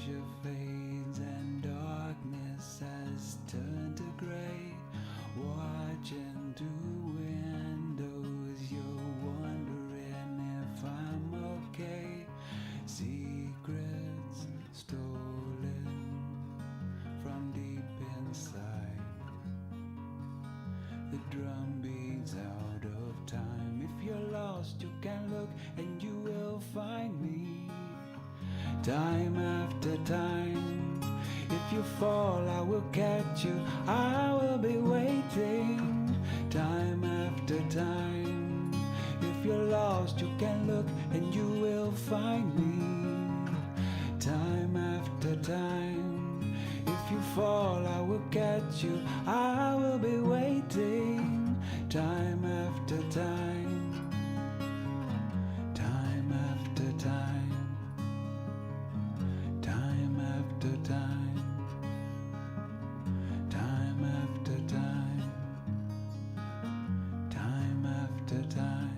pleasure fades and darkness has turned to gray. Watching through windows, you're wondering if I'm okay. Secrets stolen from deep inside. The drum beats out of time. If you're lost, you can look and you will find me. Time after time. If you fall, I will catch you. I will be waiting. Time after time. If you're lost, you can look and you will find me. Time after time. If you fall, I will catch you. I will be waiting. Time after time. Time after time. Time after time. Time after time. Time after time.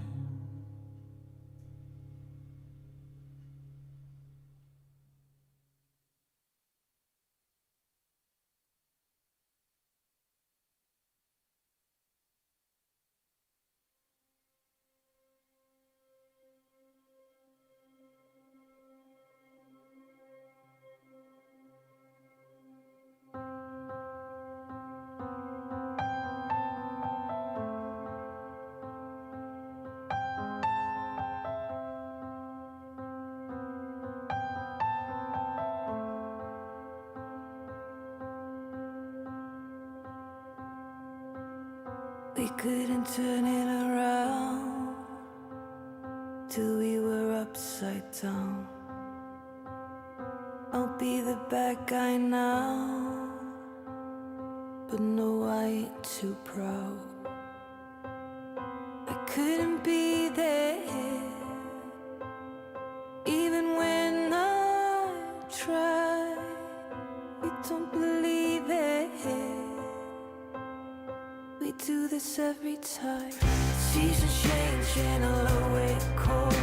We couldn't turn it around till we were upside down. I'll be the bad guy now, but no, I ain't too proud. I couldn't be there, even when I tried. You don't believe it. We do this every time. Seasons change and I'll always cold.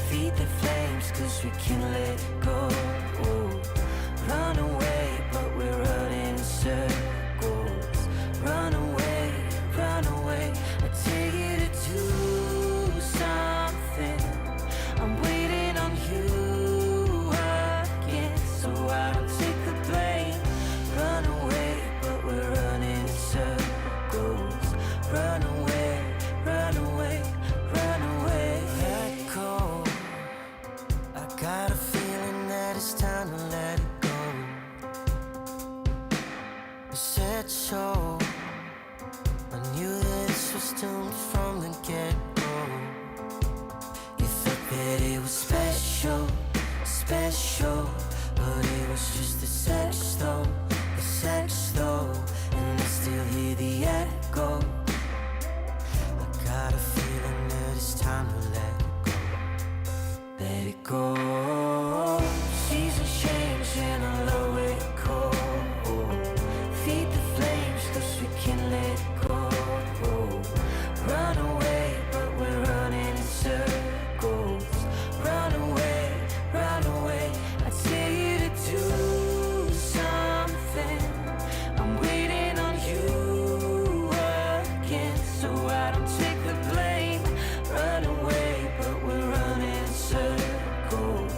Feed the flames cause we can't let go. Run away but we're running in circles. Run away, run away. I tell you to do something. I'm waiting on you again, so I don't take the blame. Run away but we're running in circles. Run away, run away, run away. Let go. I got a feeling that it's time to let it go. I said so. I knew that this was doomed from the get-go. You thought that it was special, special, but it was just a sex though, a sex though. And I still hear the echo. I got a feeling that it's time to let it go. Let it go. Seasons change and I'll always cold. Feed the flames cause we can't let go. Run away but we're running in circles. Run away, run away. I tell you to do something. I'm waiting on you again, so I don't take the blame. Run away but we're running in circles.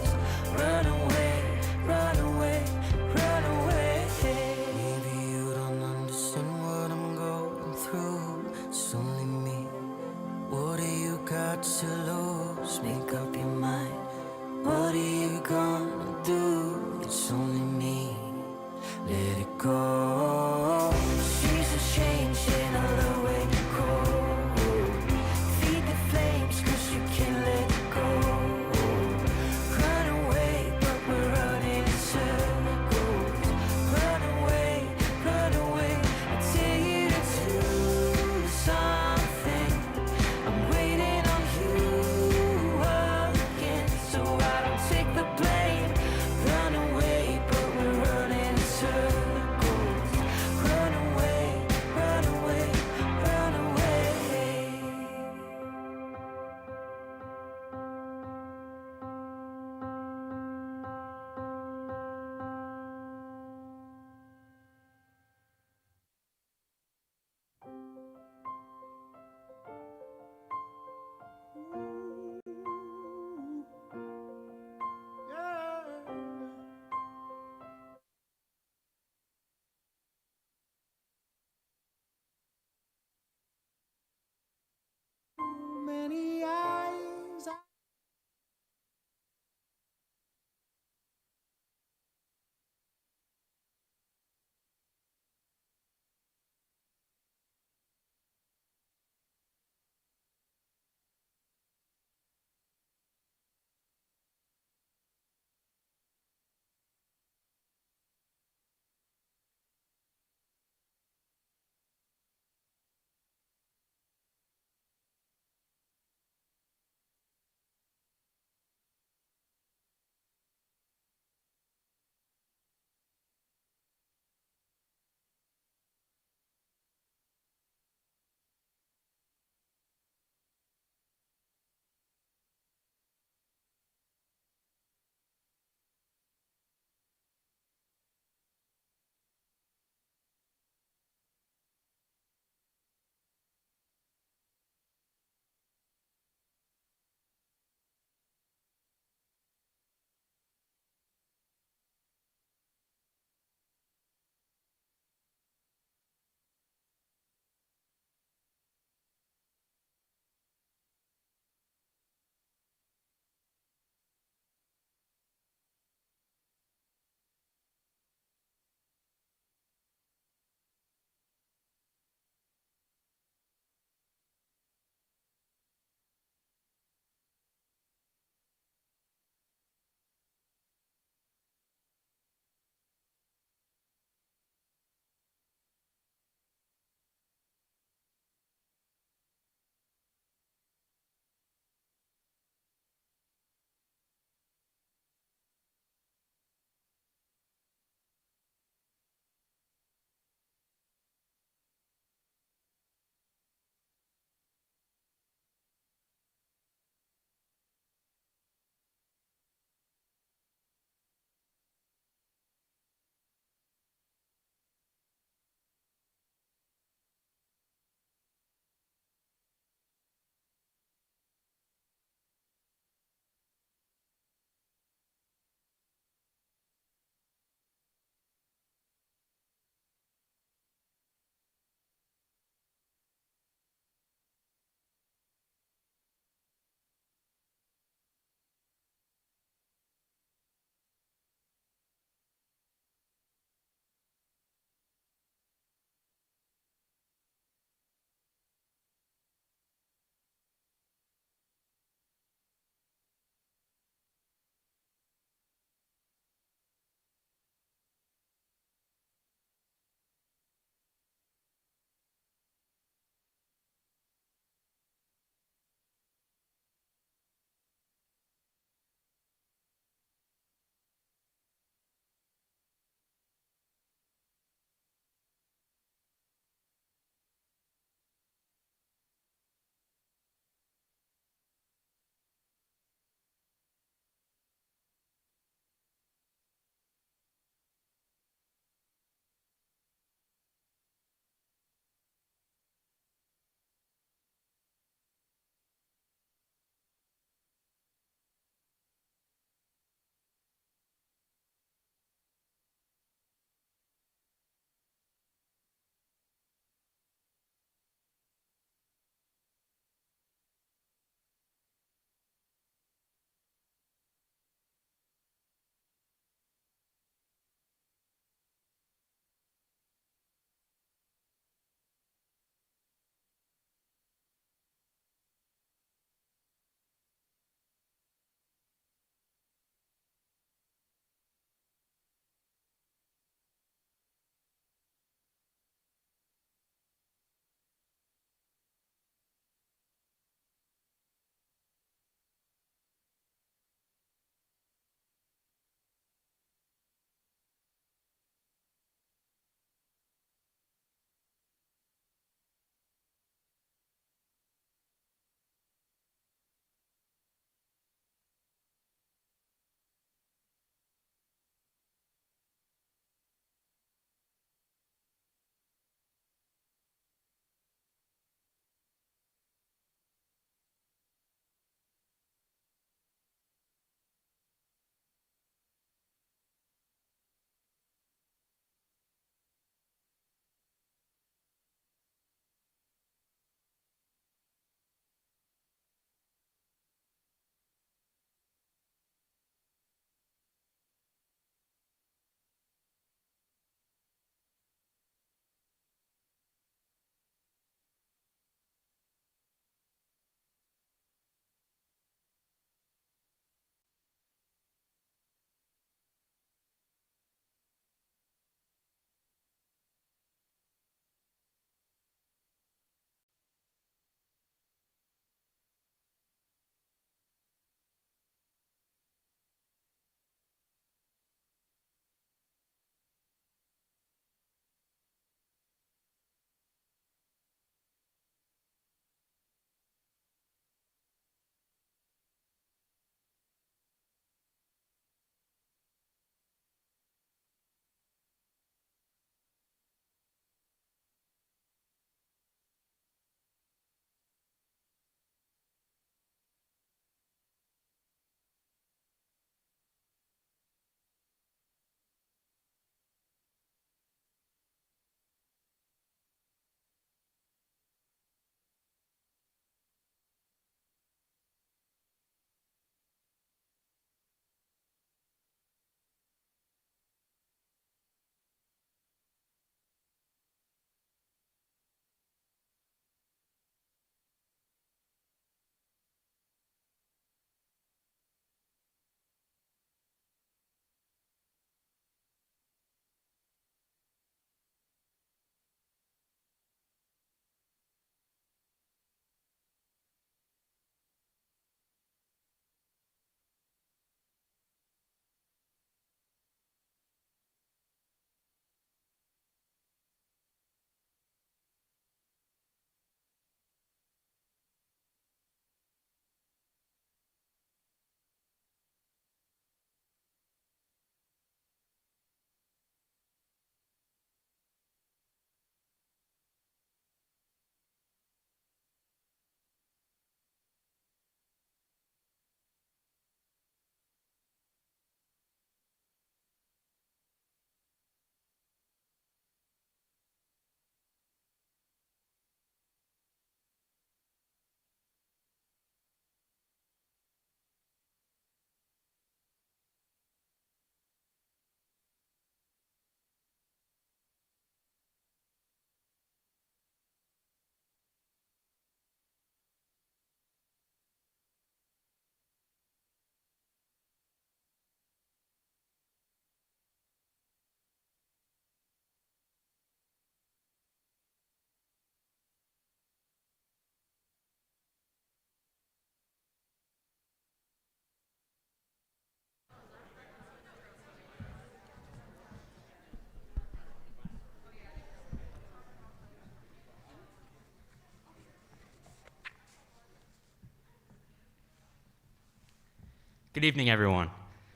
Good evening, everyone.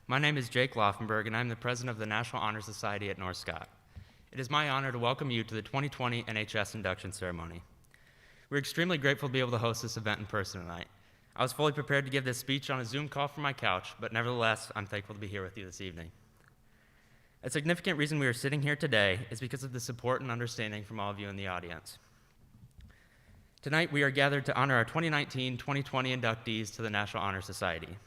My name is Jake Laufenberg, and I'm the president of the National Honor Society at North Scott. It is my honor to welcome you to the 2020 NHS induction ceremony. We're extremely grateful to be able to host this event in person tonight. I was fully prepared to give this speech on a Zoom call from my couch, but nevertheless, I'm thankful to be here with you this evening. A significant reason we are sitting here today is because of the support and understanding from all of you in the audience. Tonight, we are gathered to honor our 2019-2020 inductees to the National Honor Society.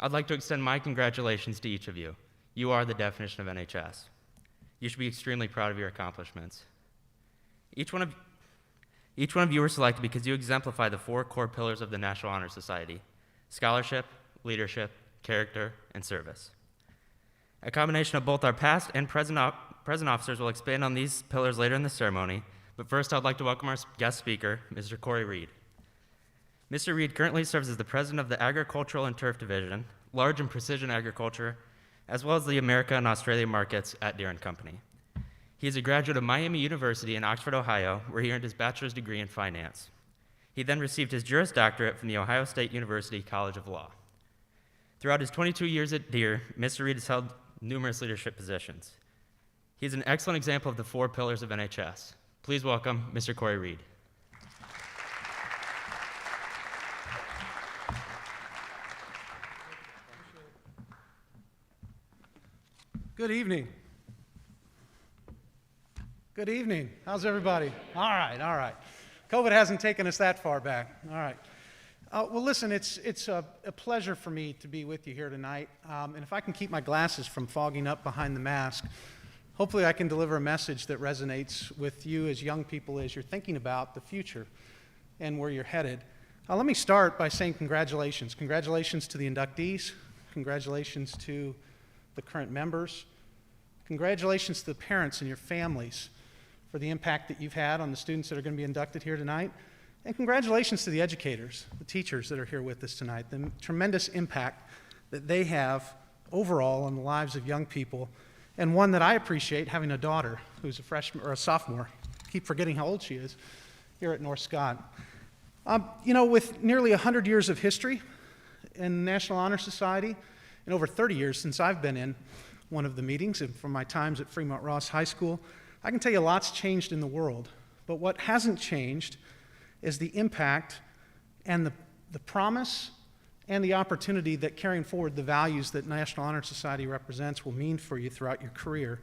I'd like to extend my congratulations to each of you. You are the definition of NHS. You should be extremely proud of your accomplishments. Each one of you were selected because you exemplify the 4 core pillars of the National Honor Society: scholarship, leadership, character, and service. A combination of both our past and present officers will expand on these pillars later in the ceremony, but first I'd like to welcome our guest speaker, Mr. Corey Reed. Mr. Reed currently serves as the president of the Agricultural and Turf Division, Large and Precision Agriculture, as well as the America and Australia markets at Deere & Company. He is a graduate of Miami University in Oxford, Ohio, where he earned his bachelor's degree in finance. He then received his Juris Doctorate from the Ohio State University College of Law. Throughout his 22 years at Deere, Mr. Reed has held numerous leadership positions. He is an excellent example of the 4 pillars of NHS. Please welcome Mr. Corey Reed. Good evening. Good evening. How's everybody? All right. COVID hasn't taken us that far back. All right. Well, listen, it's a pleasure for me to be with you here tonight. And if I can keep my glasses from fogging up behind the mask, hopefully I can deliver a message that resonates with you as young people as you're thinking about the future and where you're headed. Let me start by saying congratulations. Congratulations to the inductees. Congratulations to the current members. Congratulations to the parents and your families for the impact that you've had on the students that are going to be inducted here tonight. And congratulations to the educators, the teachers that are here with us tonight, the tremendous impact that they have overall on the lives of young people, and one that I appreciate, having a daughter who's a freshman or a sophomore. Keep forgetting how old she is here at North Scott. With nearly 100 years of history in the National Honor Society, and over 30 years since I've been in one of the meetings, and from my times at Fremont Ross High School, I can tell you lots changed in the world. But what hasn't changed is the impact and the promise and the opportunity that carrying forward the values that National Honor Society represents will mean for you throughout your career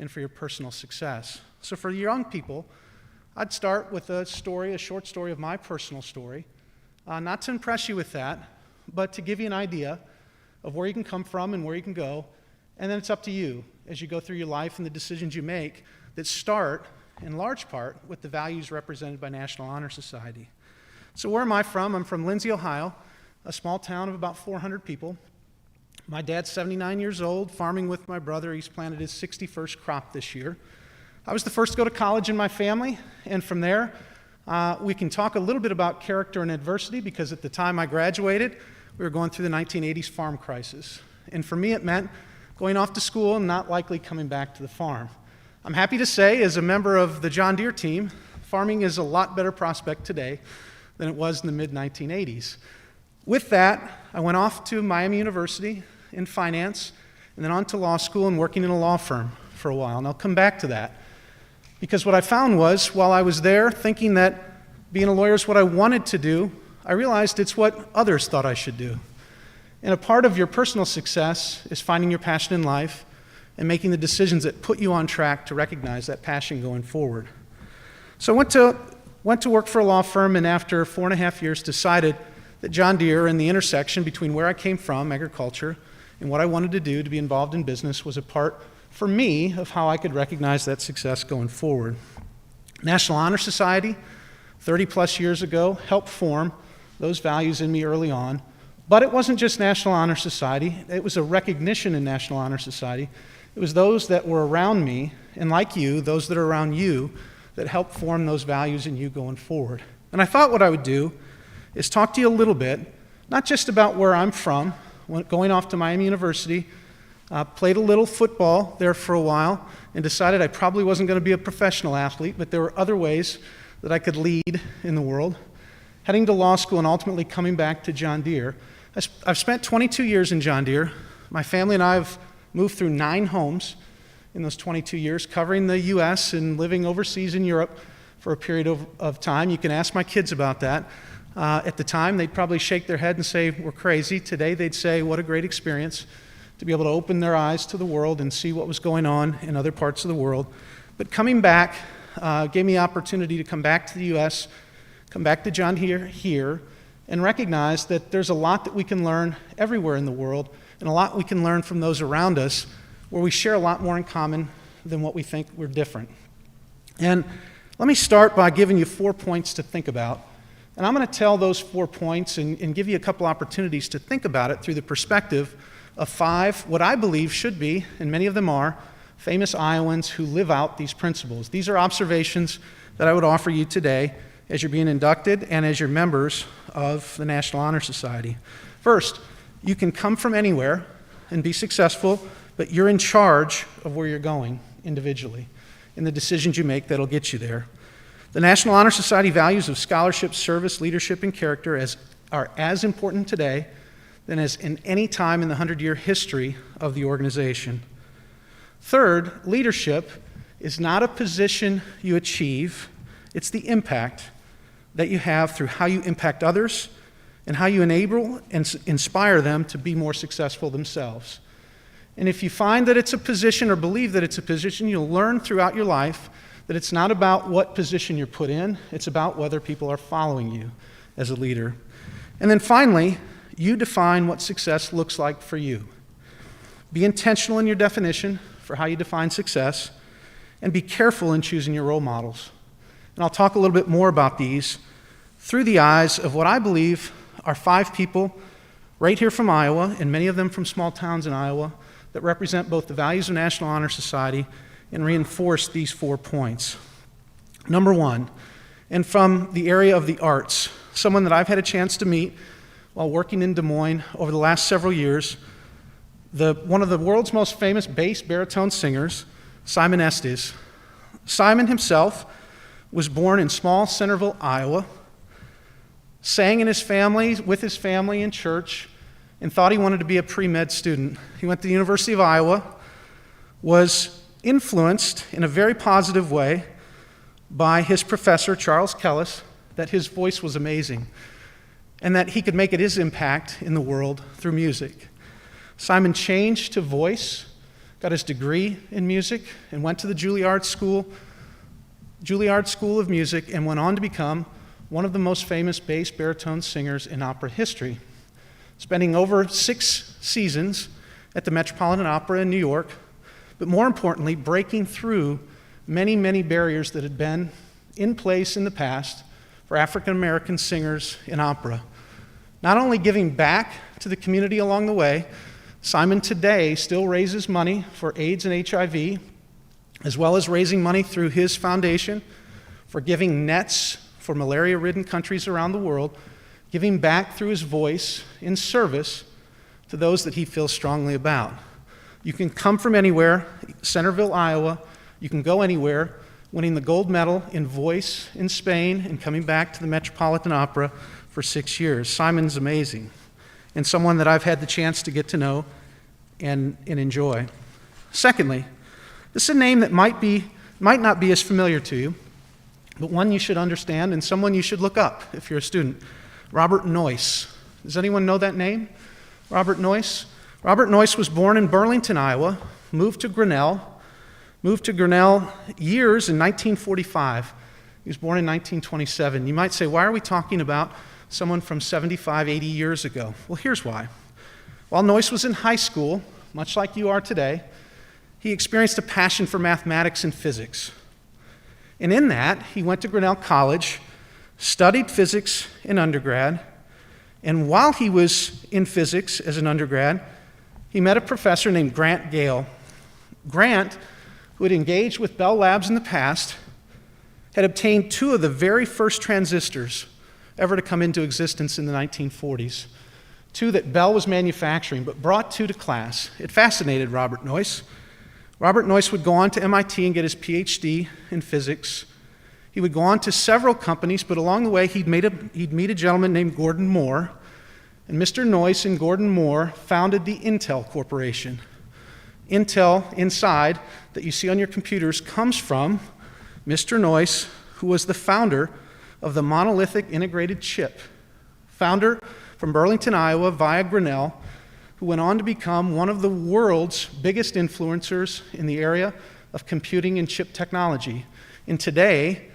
and for your personal success. So for young people, I'd start with a short story of my personal story, not to impress you with that, but to give you an idea of where you can come from and where you can go. And then it's up to you as you go through your life and the decisions you make that start, in large part, with the values represented by National Honor Society. So where am I from? I'm from Lindsay, Ohio, a small town of about 400 people. My dad's 79 years old, farming with my brother. He's planted his 61st crop this year. I was the first to go to college in my family, and from there, we can talk a little bit about character and adversity, because at the time I graduated, we were going through the 1980s farm crisis. And for me, it meant going off to school and not likely coming back to the farm. I'm happy to say, as a member of the John Deere team, farming is a lot better prospect today than it was in the mid-1980s. With that, I went off to Miami University in finance, and then on to law school and working in a law firm for a while. And I'll come back to that. Because what I found was, while I was there thinking that being a lawyer is what I wanted to do, I realized it's what others thought I should do. And a part of your personal success is finding your passion in life and making the decisions that put you on track to recognize that passion going forward. So I went to work for a law firm, and after 4.5 years decided that John Deere and the intersection between where I came from, agriculture, and what I wanted to do to be involved in business was a part, for me, of how I could recognize that success going forward. National Honor Society, 30 plus years ago, helped form those values in me early on. But it wasn't just National Honor Society. It was a recognition in National Honor Society. It was those that were around me, and like you, those that are around you, that helped form those values in you going forward. And I thought what I would do is talk to you a little bit, not just about where I'm from, going off to Miami University, played a little football there for a while, and decided I probably wasn't going to be a professional athlete, but there were other ways that I could lead in the world. Heading to law school and ultimately coming back to John Deere, I've spent 22 years in John Deere. My family and I have moved through 9 homes in those 22 years, covering the U.S. and living overseas in Europe for a period of time. You can ask my kids about that. At the time, they'd probably shake their head and say, we're crazy. Today, they'd say, what a great experience to be able to open their eyes to the world and see what was going on in other parts of the world. But coming back gave me the opportunity to come back to the U.S., come back to John Deere here, and recognize that there's a lot that we can learn everywhere in the world, and a lot we can learn from those around us, where we share a lot more in common than what we think we're different. And let me start by giving you 4 points to think about. And I'm going to tell those 4 points and give you a couple opportunities to think about it through the perspective of 5, what I believe should be, and many of them are, famous Iowans who live out these principles. These are observations that I would offer you today as you're being inducted and as you're members of the National Honor Society. First, you can come from anywhere and be successful, but you're in charge of where you're going individually and the decisions you make that'll get you there. The National Honor Society values of scholarship, service, leadership, and character are as important today than as in any time in the 100-year history of the organization. Third, leadership is not a position you achieve, it's the impact that you have through how you impact others and how you enable and inspire them to be more successful themselves. And if you find that it's a position or believe that it's a position, you'll learn throughout your life that it's not about what position you're put in, it's about whether people are following you as a leader. And then finally, you define what success looks like for you. Be intentional in your definition for how you define success, and be careful in choosing your role models. And I'll talk a little bit more about these through the eyes of what I believe are 5 people right here from Iowa, and many of them from small towns in Iowa, that represent both the values of National Honor Society and reinforce these 4 points. Number 1, and from the area of the arts, someone that I've had a chance to meet while working in Des Moines over the last several years, one of the world's most famous bass baritone singers, Simon Estes. Simon himself was born in small Centerville, Iowa, sang with his family in church, and thought he wanted to be a pre-med student. He went to the University of Iowa, was influenced in a very positive way by his professor, Charles Kellis, that his voice was amazing and that he could make his impact in the world through music. Simon changed to voice, got his degree in music, and went to the Juilliard School of Music, and went on to become one of the most famous bass baritone singers in opera history, spending over 6 seasons at the Metropolitan Opera in New York, but more importantly, breaking through many, many barriers that had been in place in the past for African American singers in opera. Not only giving back to the community along the way, Simon today still raises money for AIDS and HIV, as well as raising money through his foundation for giving nets for malaria-ridden countries around the world, giving back through his voice in service to those that he feels strongly about. You can come from anywhere, Centerville, Iowa. You can go anywhere, winning the gold medal in voice in Spain and coming back to the Metropolitan Opera for 6 years. Simon's amazing, and someone that I've had the chance to get to know and enjoy. Secondly, this is a name that might not be as familiar to you, but one you should understand and someone you should look up if you're a student. Robert Noyce. Does anyone know that name? Robert Noyce? Robert Noyce was born in Burlington, Iowa, moved to Grinnell years in 1945. He was born in 1927. You might say, why are we talking about someone from 75, 80 years ago? Well, here's why. While Noyce was in high school, much like you are today, he experienced a passion for mathematics and physics. And in that, he went to Grinnell College, studied physics in undergrad, and while he was in physics as an undergrad, he met a professor named Grant Gale. Grant, who had engaged with Bell Labs in the past, had obtained 2 of the very first transistors ever to come into existence in the 1940s. 2 that Bell was manufacturing, but brought 2 to class. It fascinated Robert Noyce. Robert Noyce would go on to MIT and get his PhD in physics. He would go on to several companies, but along the way he'd meet a gentleman named Gordon Moore, And Mr. Noyce and Gordon Moore founded the Intel Corporation. Intel inside that you see on your computers comes from Mr. Noyce, who was the founder of the monolithic integrated chip. Founder from Burlington, Iowa, via Grinnell, who went on to become one of the world's biggest influencers in the area of computing and chip technology. And today,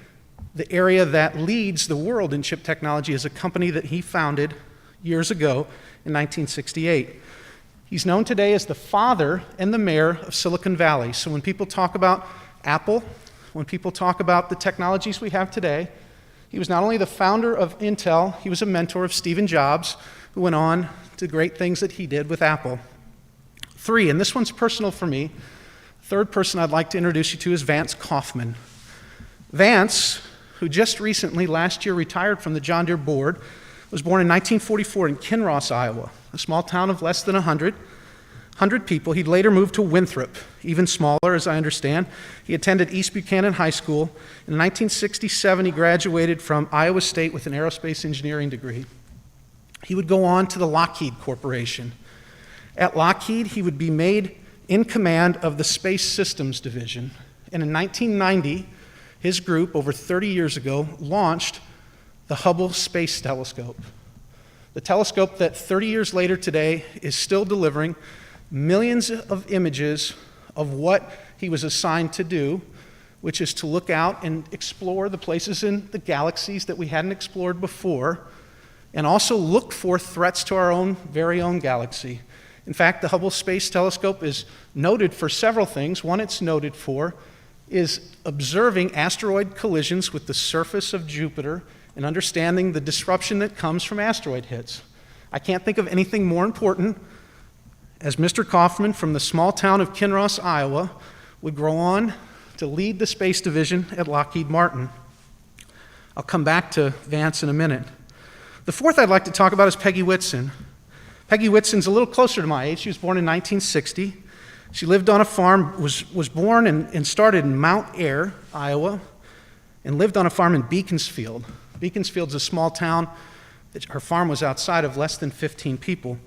the area that leads the world in chip technology is a company that he founded years ago in 1968. He's known today as the father and the mayor of Silicon Valley. So when people talk about Apple, when people talk about the technologies we have today, he was not only the founder of Intel, he was a mentor of Stephen Jobs, who went on to great things that he did with Apple. 3, and this one's personal for me, third person I'd like to introduce you to is Vance Kaufman. Vance, who just recently, last year, retired from the John Deere board, was born in 1944 in Kinross, Iowa, a small town of less than 100 people. He'd later moved to Winthrop, even smaller, as I understand. He attended East Buchanan High School. In 1967, he graduated from Iowa State with an aerospace engineering degree. He would go on to the Lockheed Corporation. At Lockheed, he would be made in command of the Space Systems Division. And in 1990, his group, over 30 years ago, launched the Hubble Space Telescope. The telescope that 30 years later today is still delivering millions of images of what he was assigned to do, which is to look out and explore the places in the galaxies that we hadn't explored before, and also look for threats to our own very own galaxy. In fact, the Hubble Space Telescope is noted for several things. One it's noted for is observing asteroid collisions with the surface of Jupiter and understanding the disruption that comes from asteroid hits. I can't think of anything more important as Mr. Kaufman from the small town of Kinross, Iowa, would grow on to lead the space division at Lockheed Martin. I'll come back to Vance in a minute. The fourth I'd like to talk about is Peggy Whitson. Peggy Whitson's a little closer to my age. She was born in 1960. She lived on a farm, was born and started in Mount Ayr, Iowa, and lived on a farm in Beaconsfield. Beaconsfield's a small town. Her farm was outside of less than 15 people.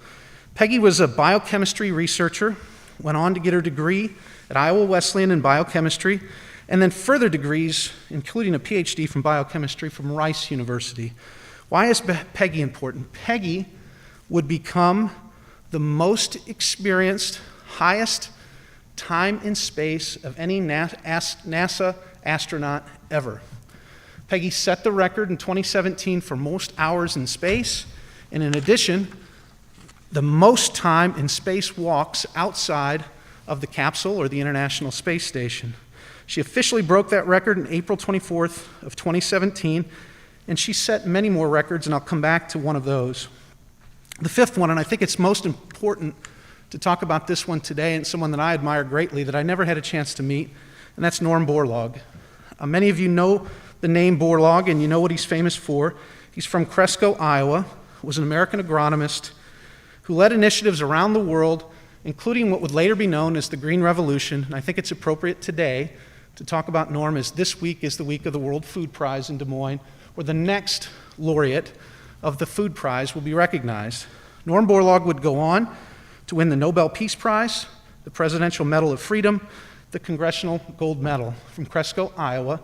Peggy was a biochemistry researcher, went on to get her degree at Iowa Wesleyan in biochemistry, and then further degrees, including a PhD from biochemistry from Rice University. Why is Peggy important? Peggy would become the most experienced, highest time in space of any NASA astronaut ever. Peggy set the record in 2017 for most hours in space, and in addition, the most time in space walks outside of the capsule or the International Space Station. She officially broke that record on April 24th of 2017, and she set many more records, and I'll come back to one of those. The fifth one, and I think it's most important to talk about this one today, and someone that I admire greatly that I never had a chance to meet, and that's Norm Borlaug. Many of you know the name Borlaug, and you know what he's famous for. He's from Cresco, Iowa, was an American agronomist who led initiatives around the world, including what would later be known as the Green Revolution. And I think it's appropriate today to talk about Norm as this week is the week of the World Food Prize in Des Moines, where the next laureate of the food prize will be recognized. Norm Borlaug would go on to win the Nobel Peace Prize, the Presidential Medal of Freedom, the Congressional Gold Medal. From Cresco, Iowa,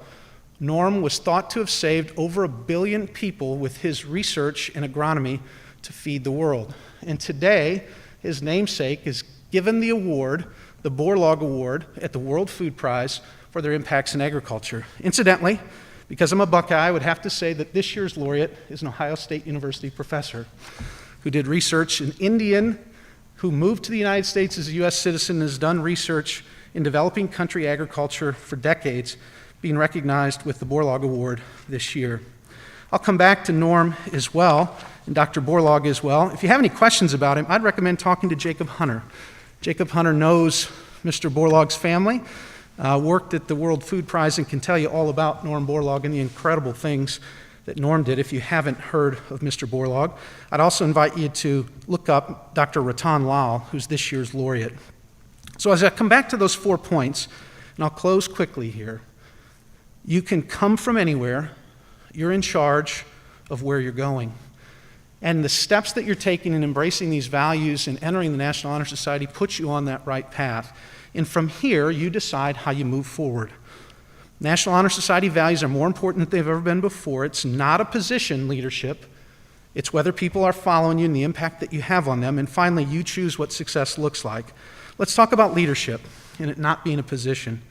Norm was thought to have saved over 1 billion people with his research in agronomy to feed the world. And today, his namesake is given the award, the Borlaug Award, at the World Food Prize for their impacts in agriculture. Incidentally, because I'm a Buckeye, I would have to say that this year's laureate is an Ohio State University professor who did research, an Indian who moved to the United States as a U.S. citizen and has done research in developing country agriculture for decades, being recognized with the Borlaug Award this year. I'll come back to Norm as well, and Dr. Borlaug as well. If you have any questions about him, I'd recommend talking to Jacob Hunter. Jacob Hunter knows Mr. Borlaug's family, worked at the World Food Prize, and can tell you all about Norm Borlaug and the incredible things that Norm did if you haven't heard of Mr. Borlaug. I'd also invite you to look up Dr. Ratan Lal, who's this year's laureate. So as I come back to those 4 points, and I'll close quickly here, you can come from anywhere. You're in charge of where you're going. And the steps that you're taking in embracing these values and entering the National Honor Society puts you on that right path. And from here, you decide how you move forward. National Honor Society values are more important than they've ever been before. It's not a position leadership. It's whether people are following you and the impact that you have on them. And finally, you choose what success looks like. Let's talk about leadership and it not being a position.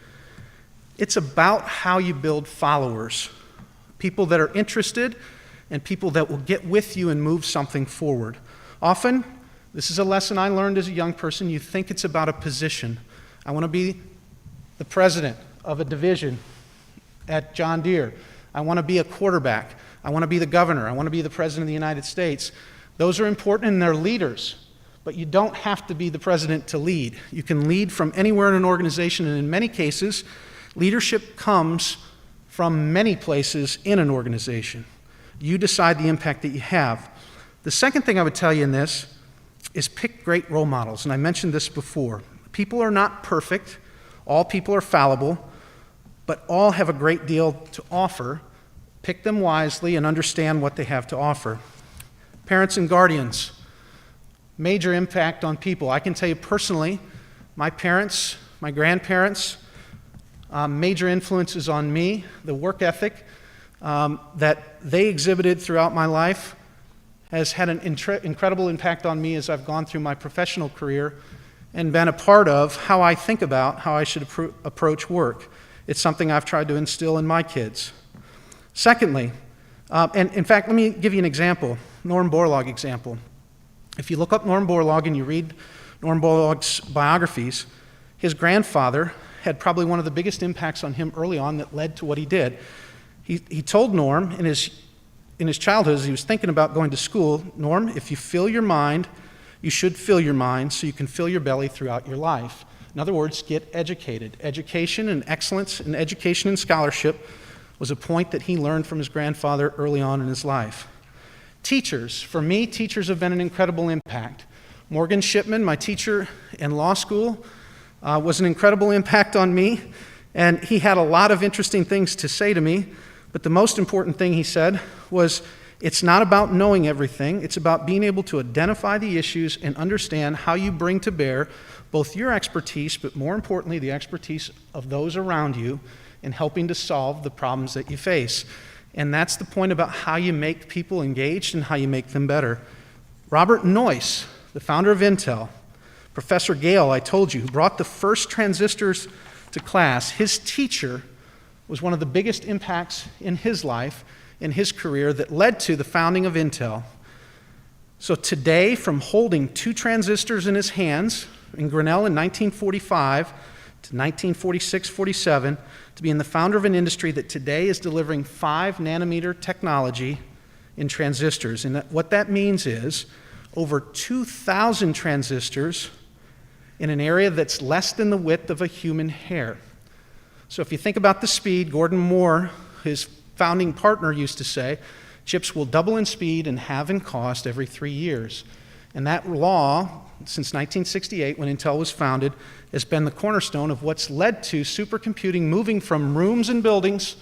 It's about how you build followers, people that are interested and people that will get with you and move something forward. Often, this is a lesson I learned as a young person, you think it's about a position. I want to be the president of a division at John Deere. I want to be a quarterback. I want to be the governor. I want to be the president of the United States. Those are important and they're leaders, but you don't have to be the president to lead. You can lead from anywhere in an organization, and in many cases, leadership comes from many places in an organization. You decide the impact that you have. The second thing I would tell you in this is pick great role models, and I mentioned this before. People are not perfect. All people are fallible, but all have a great deal to offer. Pick them wisely and understand what they have to offer. Parents and guardians, major impact on people. I can tell you personally, my parents, my grandparents, major influences on me, the work ethic that they exhibited throughout my life has had an incredible impact on me as I've gone through my professional career and been a part of how I think about how I should approach work. It's something I've tried to instill in my kids. Secondly, and in fact, let me give you an example, Norm Borlaug example. If you look up Norm Borlaug and you read Norm Borlaug's biographies, his grandfather had probably one of the biggest impacts on him early on that led to what he did. He told Norm in his childhood, as he was thinking about going to school, Norm, if you fill your mind, you should fill your mind so you can fill your belly throughout your life. In other words, get educated. Education and excellence in education and scholarship was a point that he learned from his grandfather early on in his life. Teachers, for me, teachers have been an incredible impact. Morgan Shipman, my teacher in law school, was an incredible impact on me, and he had a lot of interesting things to say to me. But the most important thing he said was, it's not about knowing everything, it's about being able to identify the issues and understand how you bring to bear both your expertise, but more importantly, the expertise of those around you in helping to solve the problems that you face. And that's the point about how you make people engaged and how you make them better. Robert Noyce, the founder of Intel, Professor Gale, I told you, who brought the first transistors to class, his teacher was one of the biggest impacts in his life, in his career, that led to the founding of Intel. So today, from holding 2 transistors in his hands in Grinnell in 1945 to 1946-47, to being the founder of an industry that today is delivering 5 nanometer technology in transistors. And what that means is over 2,000 transistors in an area that's less than the width of a human hair. So if you think about the speed, Gordon Moore, his founding partner, used to say, chips will double in speed and halve in cost every 3 years. And that law, since 1968, when Intel was founded, has been the cornerstone of what's led to supercomputing moving from rooms and buildings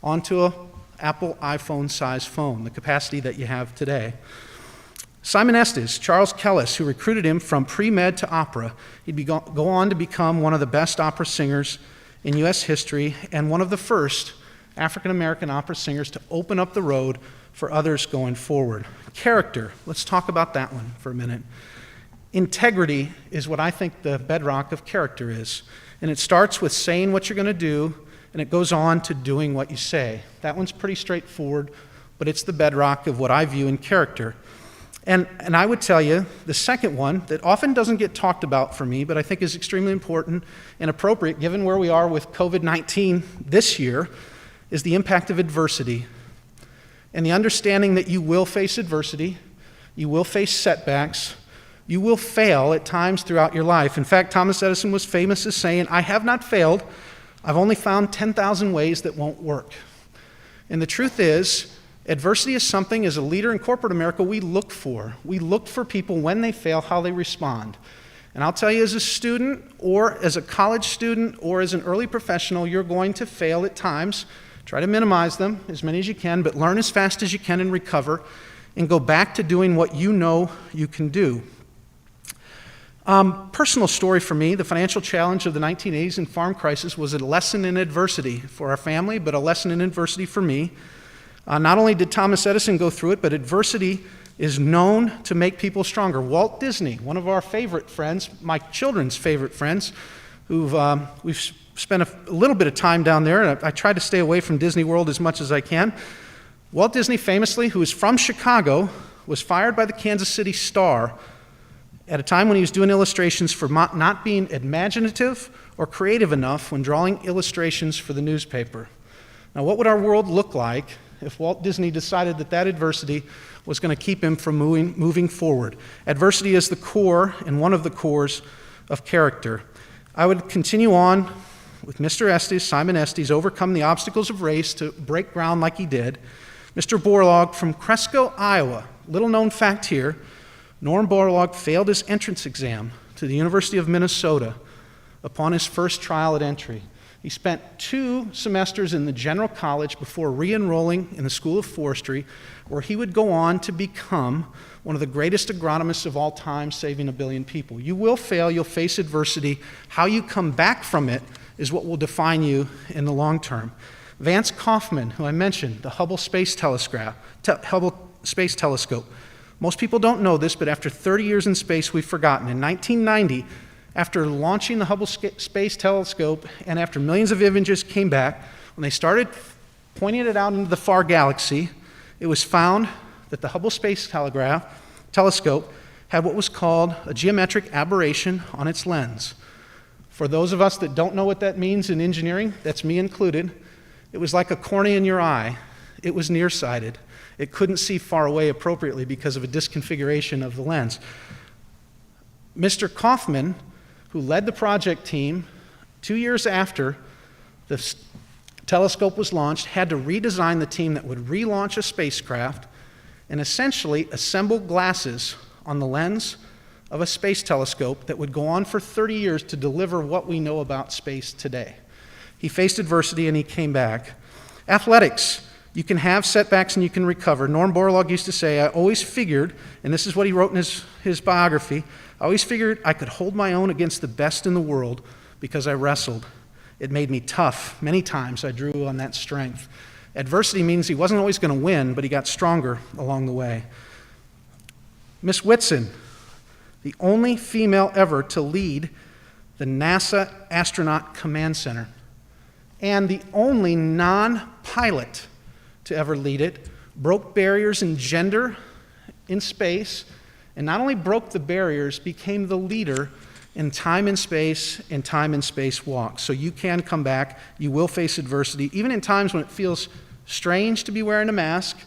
onto an Apple iPhone-sized phone, the capacity that you have today. Simon Estes, Charles Kellis, who recruited him from pre-med to opera, he'd go on to become one of the best opera singers in U.S. history and one of the first African-American opera singers to open up the road for others going forward. Character, let's talk about that one for a minute. Integrity is what I think the bedrock of character is. And it starts with saying what you're going to do, and it goes on to doing what you say. That one's pretty straightforward, but it's the bedrock of what I view in character. And I would tell you, the second one that often doesn't get talked about for me, but I think is extremely important and appropriate given where we are with COVID-19 this year, is the impact of adversity. And the understanding that you will face adversity, you will face setbacks, you will fail at times throughout your life. In fact, Thomas Edison was famous as saying, I have not failed, I've only found 10,000 ways that won't work. And the truth is, adversity is something, as a leader in corporate America, we look for. We look for people when they fail, how they respond. And I'll tell you, as a student, or as a college student, or as an early professional, you're going to fail at times. Try to minimize them, as many as you can, but learn as fast as you can and recover. and go back to doing what you know you can do. Personal story for me, the financial challenge of the 1980s and farm crisis was a lesson in adversity for our family, but a lesson in adversity for me. Not only did Thomas Edison go through it, but adversity is known to make people stronger. Walt Disney, one of our favorite friends, my children's favorite friends, we've spent a little bit of time down there, and I try to stay away from Disney World as much as I can. Walt Disney famously, who is from Chicago, was fired by the Kansas City Star at a time when he was doing illustrations for not being imaginative or creative enough when drawing illustrations for the newspaper. Now, what would our world look like if Walt Disney decided that adversity was going to keep him from moving forward? Adversity is the core and one of the cores of character. I would continue on with Mr. Estes, Simon Estes, overcome the obstacles of race to break ground like he did. Mr. Borlaug from Cresco, Iowa, little known fact here, Norm Borlaug failed his entrance exam to the University of Minnesota upon his first trial at entry. He spent 2 semesters in the general college before re-enrolling in the School of Forestry, where he would go on to become one of the greatest agronomists of all time, saving 1 billion people. You will fail, you'll face adversity. How you come back from it is what will define you in the long term. Vance Kaufman, who I mentioned, the Hubble Space Telescope. Most people don't know this, but after 30 years in space, we've forgotten. In 1990, after launching the Hubble Space Telescope and after millions of images came back, when they started pointing it out into the far galaxy, it was found that the Hubble Space Telescope had what was called a geometric aberration on its lens. For those of us that don't know what that means in engineering, that's me included, it was like a cornea in your eye. It was nearsighted. It couldn't see far away appropriately because of a disconfiguration of the lens. Mr. Kaufman, who led the project team 2 years after the telescope was launched, had to redesign the team that would relaunch a spacecraft and essentially assemble glasses on the lens of a space telescope that would go on for 30 years to deliver what we know about space today. He faced adversity and he came back. Athletics. You can have setbacks and you can recover. Norm Borlaug used to say, I always figured, and this is what he wrote in his biography, I always figured I could hold my own against the best in the world because I wrestled. It made me tough. Many times I drew on that strength. Adversity means he wasn't always going to win, but he got stronger along the way. Miss Whitson, the only female ever to lead the NASA Astronaut Command Center, and the only non-pilot to ever lead it, broke barriers in gender in space, and not only broke the barriers, became the leader in time and space walks. So you can come back, you will face adversity, even in times when it feels strange to be wearing a mask,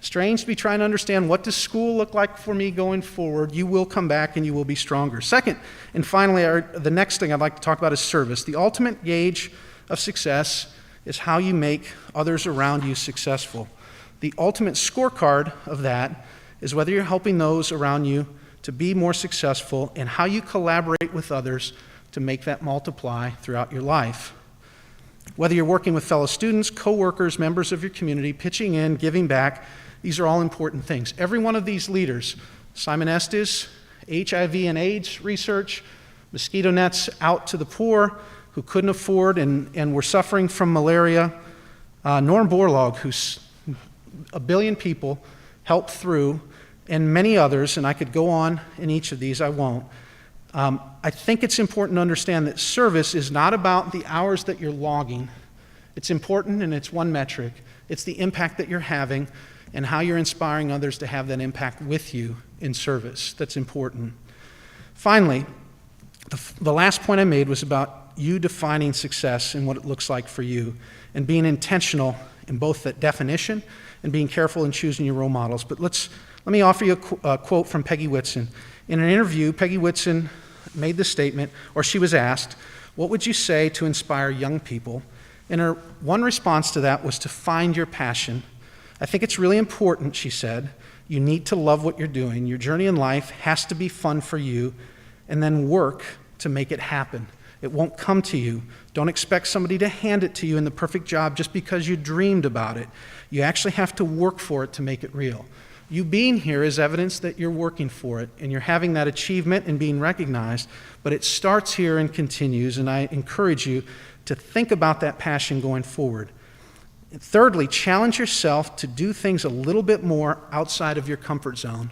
strange to be trying to understand what does school look like for me going forward. You will come back and you will be stronger. Second, and finally, the next thing I'd like to talk about is service. The ultimate gauge of success is how you make others around you successful. The ultimate scorecard of that is whether you're helping those around you to be more successful and how you collaborate with others to make that multiply throughout your life. Whether you're working with fellow students, co-workers, members of your community, pitching in, giving back, these are all important things. Every one of these leaders, Simon Estes, HIV and AIDS research, mosquito nets out to the poor who couldn't afford and were suffering from malaria, Norm Borlaug, who's 1 billion people helped through, and many others, and I could go on in each of these, I won't. I think it's important to understand that service is not about the hours that you're logging. It's important and it's one metric. It's the impact that you're having and how you're inspiring others to have that impact with you in service. That's important. Finally, the last point I made was about you defining success and what it looks like for you and being intentional in both that definition and being careful in choosing your role models. But let me offer you a quote from Peggy Whitson. In an interview, Peggy Whitson made the statement, or she was asked, what would you say to inspire young people? And her one response to that was to find your passion. I think it's really important, she said. You need to love what you're doing. Your journey in life has to be fun for you, and then work to make it happen. It won't come to you. Don't expect somebody to hand it to you in the perfect job just because you dreamed about it. You actually have to work for it to make it real. You being here is evidence that you're working for it and you're having that achievement and being recognized, but it starts here and continues, and I encourage you to think about that passion going forward. And thirdly, challenge yourself to do things a little bit more outside of your comfort zone.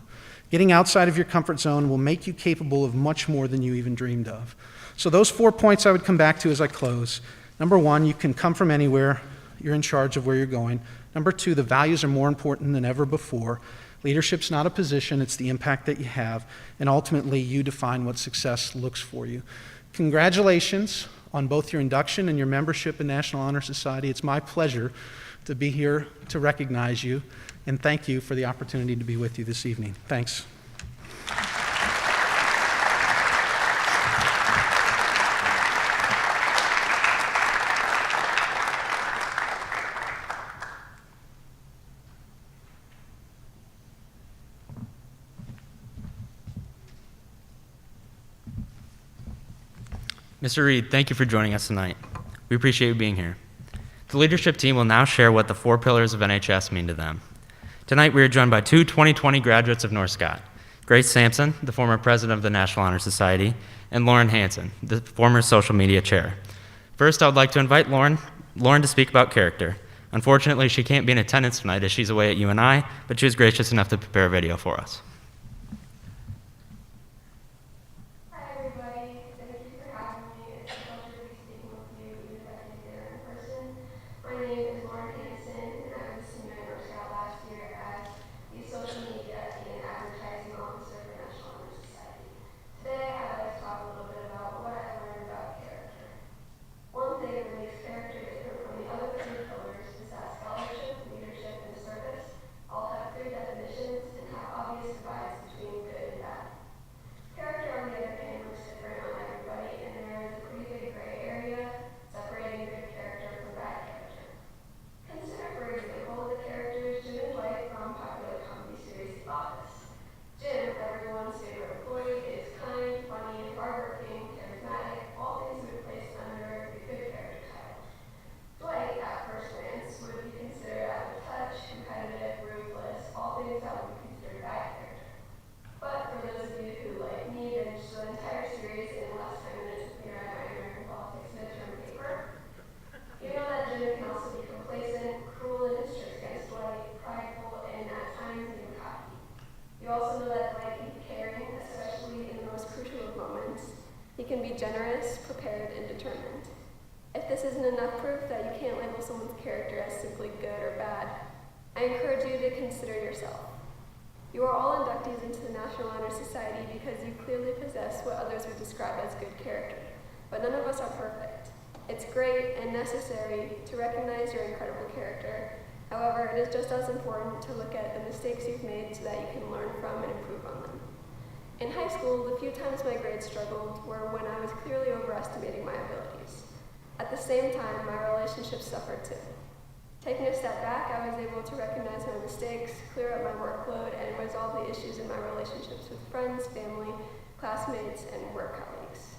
Getting outside of your comfort zone will make you capable of much more than you even dreamed of. So those 4 points I would come back to as I close. Number one, you can come from anywhere. You're in charge of where you're going. Number two, the values are more important than ever before. Leadership's not a position, it's the impact that you have. And ultimately, you define what success looks for you. Congratulations on both your induction and your membership in National Honor Society. It's my pleasure to be here to recognize you, and thank you for the opportunity to be with you this evening. Thanks. Mr. Reed, thank you for joining us tonight. We appreciate you being here. The leadership team will now share what the 4 pillars of NHS mean to them. Tonight, we are joined by 2 2020 graduates of North Scott, Grace Sampson, the former president of the National Honor Society, and Lauren Hansen, the former social media chair. First, I would like to invite Lauren to speak about character. Unfortunately, she can't be in attendance tonight as she's away at UNI, but she was gracious enough to prepare a video for us. Generous, prepared, and determined. If this isn't enough proof that you can't label someone's character as simply good or bad, I encourage you to consider yourself. You are all inductees into the National Honor Society because you clearly possess what others would describe as good character, but none of us are perfect. It's great and necessary to recognize your incredible character. However, it is just as important to look at the mistakes you've made so that you can learn from and improve on them. In high school, the few times my grades struggled were when I was clearly overestimating my abilities. At the same time, my relationships suffered too. Taking a step back, I was able to recognize my mistakes, clear up my workload, and resolve the issues in my relationships with friends, family, classmates, and work colleagues.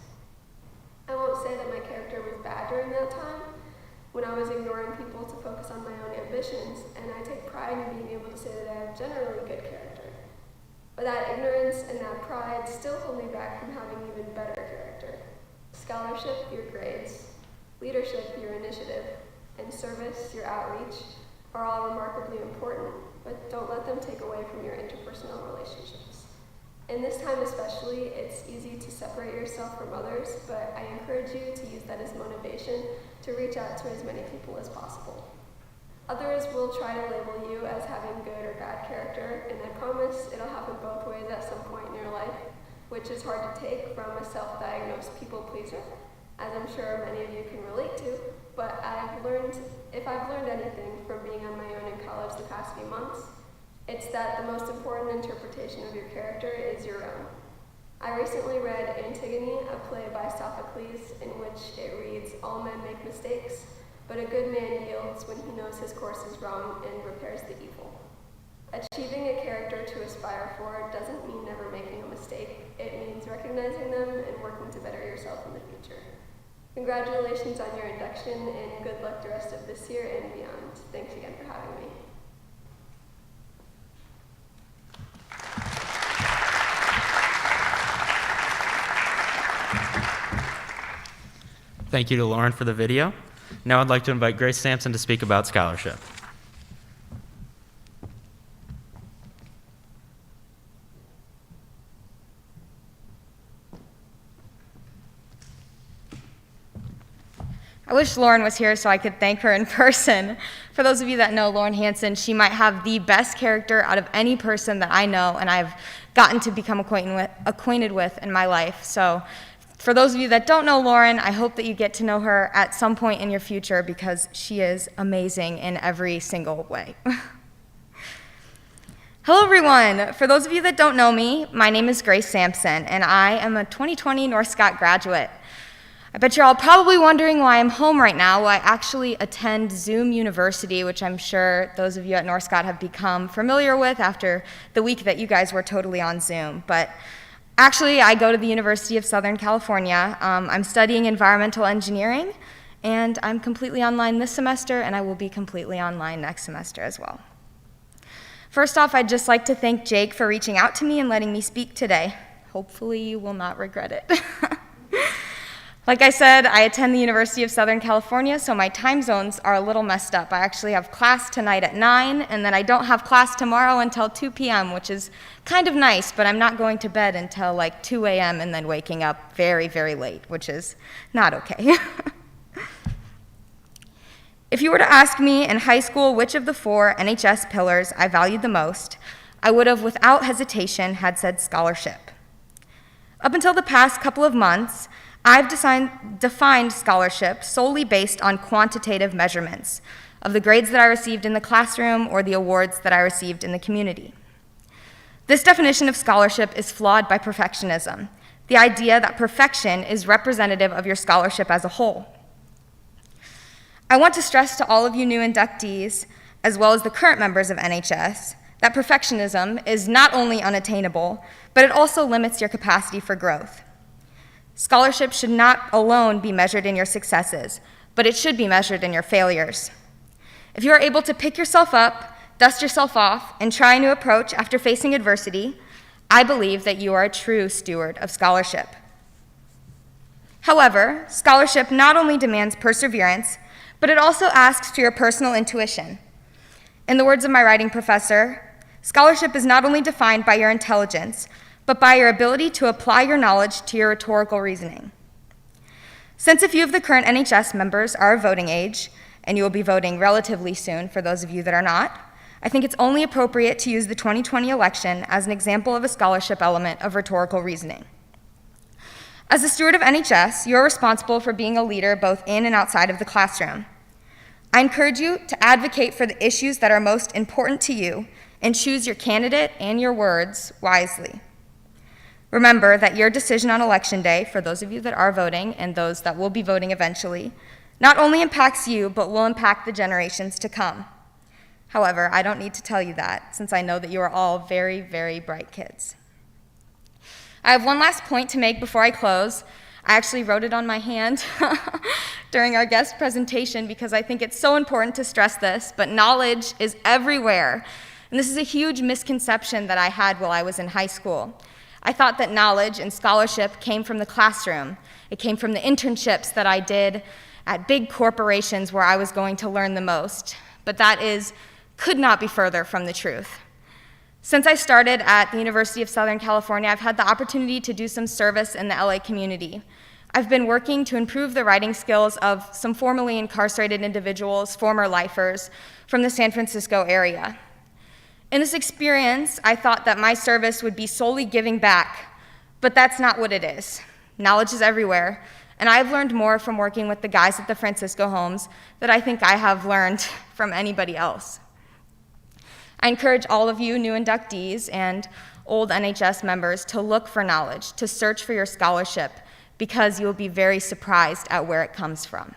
I won't say that my character was bad during that time, when I was ignoring people to focus on my own ambitions, and I take pride in being able to say that I have generally good character. But that ignorance and that pride still hold me back from having even better character. Scholarship, your grades, leadership, your initiative, and service, your outreach, are all remarkably important, but don't let them take away from your interpersonal relationships. In this time especially, it's easy to separate yourself from others, but I encourage you to use that as motivation to reach out to as many people as possible. Others will try to label you as having good or bad character, and I promise it'll happen both ways at some point in your life, which is hard to take from a self-diagnosed people pleaser, as I'm sure many of you can relate to, but if I've learned anything from being on my own in college the past few months, it's that the most important interpretation of your character is your own. I recently read Antigone, a play by Sophocles, in which it reads, "All men make mistakes, but a good man yields when he knows his course is wrong and repairs the evil." Achieving a character to aspire for doesn't mean never making a mistake. It means recognizing them and working to better yourself in the future. Congratulations on your induction and good luck the rest of this year and beyond. Thanks again for having me. Thank you to Lauren for the video. Now I'd like to invite Grace Sampson to speak about scholarship. I wish Lauren was here so I could thank her in person. For those of you that know Lauren Hansen, she might have the best character out of any person that I know and I've gotten to become acquainted with in my life. So for those of you that don't know Lauren, I hope that you get to know her at some point in your future because she is amazing in every single way. Hello everyone. For those of you that don't know me, my name is Grace Sampson and I am a 2020 North Scott graduate. I bet you're all probably wondering why I'm home right now. Well, I actually attend Zoom University, which I'm sure those of you at North Scott have become familiar with after the week that you guys were totally on Zoom. But actually, I go to the University of Southern California. I'm studying environmental engineering, and I'm completely online this semester, and I will be completely online next semester as well. First off, I'd just like to thank Jake for reaching out to me and letting me speak today. Hopefully, you will not regret it. Like I said, I attend the University of Southern California, so my time zones are a little messed up. I actually have class tonight at 9, and then I don't have class tomorrow until 2 p.m., which is kind of nice, but I'm not going to bed until like 2 a.m. and then waking up very, very late, which is not okay. If you were to ask me in high school which of the 4 NHS pillars I valued the most, I would have, without hesitation, had said scholarship. Up until the past couple of months, I've defined scholarship solely based on quantitative measurements of the grades that I received in the classroom or the awards that I received in the community. This definition of scholarship is flawed by perfectionism, the idea that perfection is representative of your scholarship as a whole. I want to stress to all of you new inductees, as well as the current members of NHS, that perfectionism is not only unattainable, but it also limits your capacity for growth. Scholarship should not alone be measured in your successes, but it should be measured in your failures. If you are able to pick yourself up, dust yourself off, and try a new approach after facing adversity, I believe that you are a true steward of scholarship. However, scholarship not only demands perseverance, but it also asks for your personal intuition. In the words of my writing professor, scholarship is not only defined by your intelligence, but by your ability to apply your knowledge to your rhetorical reasoning. Since a few of the current NHS members are of voting age, and you will be voting relatively soon for those of you that are not, I think it's only appropriate to use the 2020 election as an example of a scholarship element of rhetorical reasoning. As a steward of NHS, you are responsible for being a leader both in and outside of the classroom. I encourage you to advocate for the issues that are most important to you and choose your candidate and your words wisely. Remember that your decision on Election Day, for those of you that are voting and those that will be voting eventually, not only impacts you, but will impact the generations to come. However, I don't need to tell you that, since I know that you are all very, very bright kids. I have one last point to make before I close. I actually wrote it on my hand during our guest presentation because I think it's so important to stress this, but knowledge is everywhere. And this is a huge misconception that I had while I was in high school. I thought that knowledge and scholarship came from the classroom. It came from the internships that I did at big corporations where I was going to learn the most. But that could not be further from the truth. Since I started at the University of Southern California, I've had the opportunity to do some service in the LA community. I've been working to improve the writing skills of some formerly incarcerated individuals, former lifers, from the San Francisco area. In this experience, I thought that my service would be solely giving back, but that's not what it is. Knowledge is everywhere, and I've learned more from working with the guys at the Francisco homes than I think I have learned from anybody else. I encourage all of you new inductees and old NHS members to look for knowledge, to search for your scholarship, because you will be very surprised at where it comes from.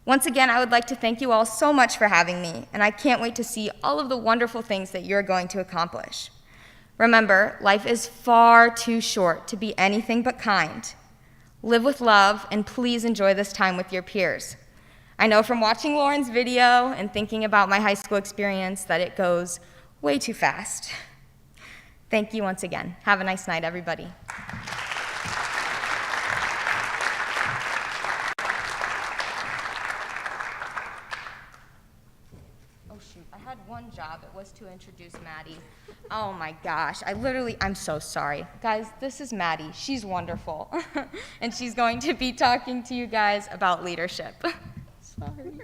Once again, I would like to thank you all so much for having me, and I can't wait to see all of the wonderful things that you're going to accomplish. Remember, life is far too short to be anything but kind. Live with love, and please enjoy this time with your peers. I know from watching Lauren's video and thinking about my high school experience that it goes way too fast. Thank you once again. Have a nice night, everybody. fun job it was to introduce Maddie. Oh my gosh, I'm so sorry. Guys, this is Maddie. She's wonderful. And she's going to be talking to you guys about leadership. Sorry.